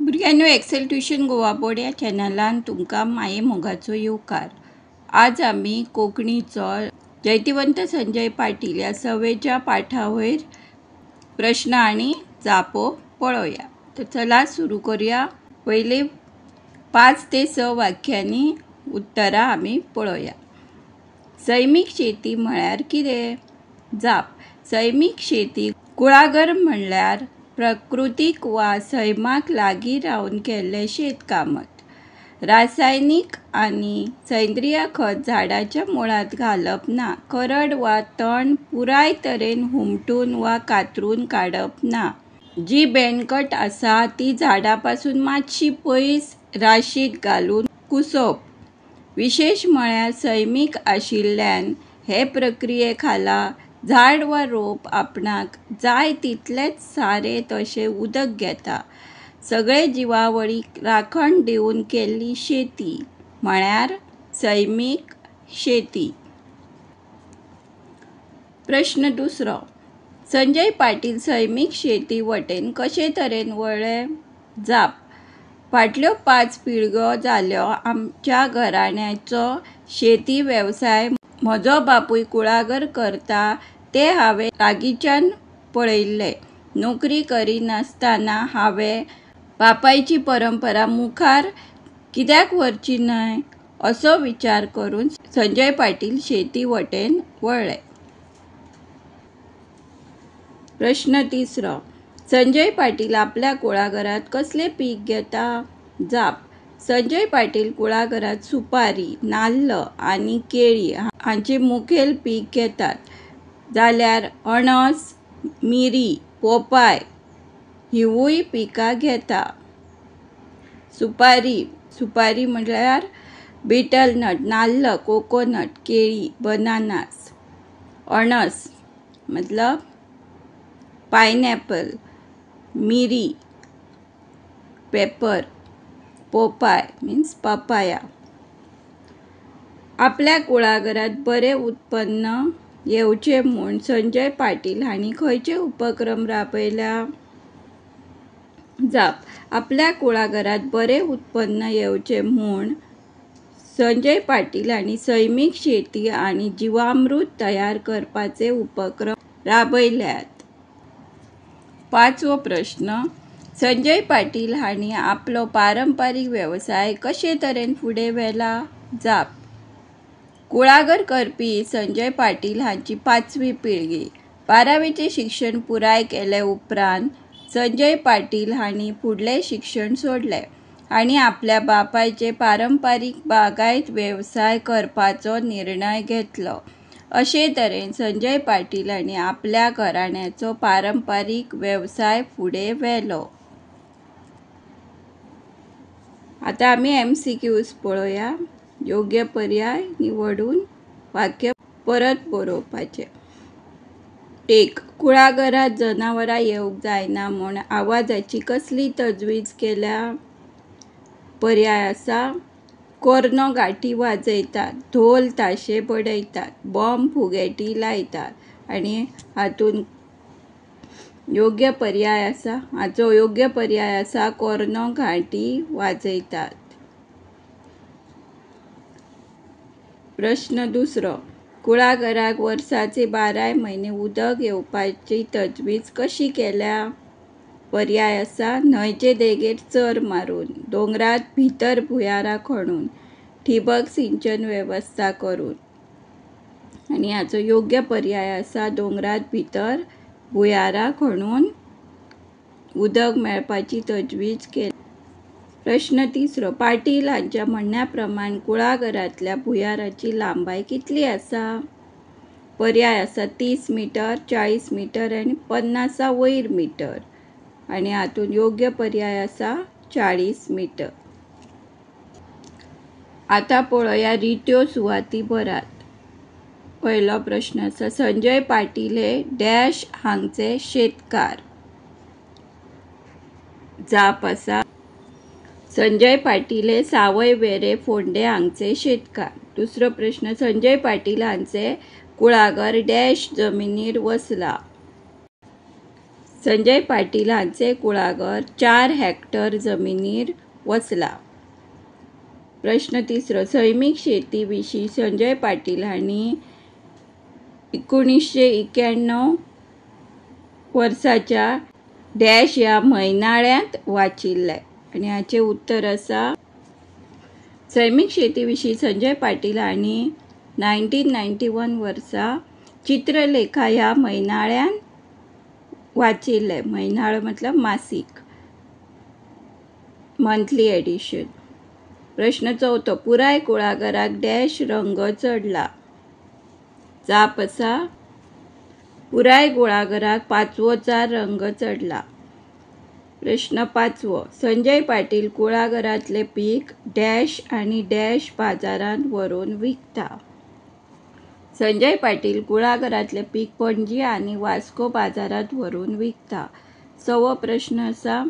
भुरग्यांनो, Excel tuition Goa board या चॅनलान तुमकां माये मोगाचो येवकार। आज आमी कोंकणीचो जयतीवंत संजय पाटील या 6वेच्या पाठावयर प्रश्न आणि जापो पळोवया। तर चला सुरू करूया। पहिले 5 ते 6 वाक्यांनी उत्तरां आमी पळोवया। सैमीक शेती म्हळ्यार कितें? जाप: सैमीक शेती कुळागर म्हणल्यार प्राकृतीक वा सैमाक लागीं रावन केल्लें शेतकामत। रासायनिक आनी सेंद्रीय खत झाडाच्या मुळांत घालप ना। करड वा तण पुराय तरेन हुमटून वा कातरून काडप ना। जी बेणकट आसा ती झाडापासून मातशी पयस राशीक घालून कुसोवप। विशेष म्हळ्यार सैमीक आशिल्ल्यान हे प्रक्रिये खाला झाड वा रोप आपणाक जाय तितलेच सारे तशें उदक घेता। सगळे जिवावळीक राखण दिवन केल्ली शेती म्हळ्यार सैमीक शेती। प्रश्न दुसरो: संजय पाटील सैमीक शेती वटेन कशे तरेन वळ्ळे? जाप: फाटल्यो 5 पिळग्यो जाल्यो आमच्या घराण्याचो शेती वेवसाय म्हजो बापूय कुळागर करता ते हांवें लागींच्यान पळयल्ले। नोकरी करिनासतना हांवें बापायची परंपरा मुखार कित्याक व्हरची न्हय असो विचार करून संजय पाटील शेती वटेन वळ्ळे। प्रश्न तिसरो: संजय पाटील आपल्या कुळागरांत कसले पीक घेता? जाप: संजय पाटील कुळागरांत सुपारी, नाल्ल आनी केळी हांचे मुखेल पीक घेतात। जाल्यार अणस, मिरी, पोपाय हिवूय पिकां घेता। सुपारी म्हळ्यार बीटल नट, नाल्ल, कोकोनट, केळी, बनानास। अणस मतलब पायनॅपल, मिरी पेपर, पोपाय मीन्स पपाया। आपल्या कुळागरांत बरें उत्पन्न येवचें म्हूण संजय पाटील हांणी खंयचे उपक्रम राबयल्या? जाप: आपल्या कुळागरांत बरें उत्पन्न येवचें म्हूण संजय पाटील हांणी सैमीक शेती आनी जिवामृत तयार करपाचे उपक्रम राबयल्यात। 5वो प्रश्न: संजय पाटील हांणी आपलो पारंपारीक वेवसाय कशे तरेन फुडें व्हेला? जाप: कुळागर करपी संजय पाटील हांची 5वी पिळगी। 12वेचें शिक्षण पुराय केले उपरांत संजय पाटील हांणी फुडलें शिक्षण सोडलें आनी आपल्या बापायचे पारंपारीक बागायत वेवसाय करपाचो निर्णय घेतलो। अशे तरेन संजय पाटील हांणी आपल्या घराण्याचो पारंपारीक वेवसाय फुडें व्हेलो। आतां आमी MCQs पळोवया। योग्य पर्याय निवडून वाक्य परत बरोवपाचें। 1. कुळागरांत जनावरां येवंक जायना म्हूण आवाजाची कसली तजवीज केल्या? पर्याय आसा कोर्नो गाठी वाजयतात, ढोल ताशे बडयतात, बॉम्ब फुगेटी लायतात आनी हातून योग्य पर्याय आसा कोर्नो गाठी वाजयतात। प्रश्न दुसरो: कुळागराक वर्साचे 12 म्हयने उदक येवपाची तजवीज कशी केल्या? पर्याय आसा न्हंयचे देगेर चर मारून, दोंगरांत भितर भुंयारां खणून, ठिबक सिंचन वेवस्था करून। आनी हाचो योग्य पर्याय आसा दोंगरांत भितर भुंयारां खणून उदक मेळपाची तजवीज केल्या। प्रश्न तिसरो: पाटील हांच्या म्हणण्या प्रमाण कुळागरांतल्या भुंयाराची लांबाय कितली आसा? पर्याय आसा 30 मीटर, 40 मीटर आनी 50 वयर मीटर आनी हातून योग्य पर्याय आसा 40 मीटर। आतां पळोवया रित्यो सुवाती बरात। पयलो प्रश्न आसा संजय पाटील हे डॅश हांगचे शेतकार। जाप आसा संजय पाटील हे सावय वेरे फोंडे हांगचे शेतकार। दुसरो प्रश्न संजय पाटील हांचे कुळागर डॅश जमिनीर वसला। संजय पाटील हांचे कुळागर 4 हेक्टर जमिनीर वसला। प्रश्न तिसरो, सैमीक शेती विशीं संजय पाटील हांणी 1991 वर्साच्या डॅश ह्या म्हयनाळ्यांत वाचिल्ले आणि हाचे उत्तर आसा सैमीक शेती विशीं संजय पाटील हांणी 1991 वर्सा चित्रलेखा ह्या म्हयनाळ्यान वाचिल्ले। म्हयनाळो मतलब मासीक, मंथली एडिशन। प्रश्न चौथो, पुराय कुळागराक डॅश रंग चढला। जाप आसा पुराय कुळागराक 5वो रंग चढला। प्रश्न पांचवो, संजय पाटील कुळागरांतले पीक डॅश आनी डॅश बाजारांत व्हरून विकता। संजय पाटील कुळागरांतले पीक पणजी आनी वास्को बाजारांत व्हरून विकता। सवो प्रश्न आसा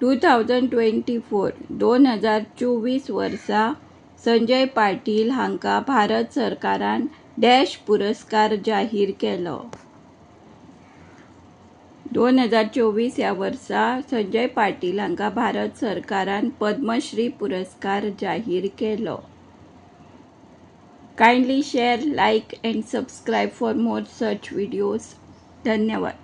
2024 वर्सा संजय पाटील हांकां भारत सरकारान डॅश पुरस्कार जाहीर केलो। 2024 ह्या वर्सा संजय पाटील हांकां भारत सरकारान पद्मश्री पुरस्कार जाहीर केलो। Kindly share, like and subscribe for more such videos. धन्यवाद।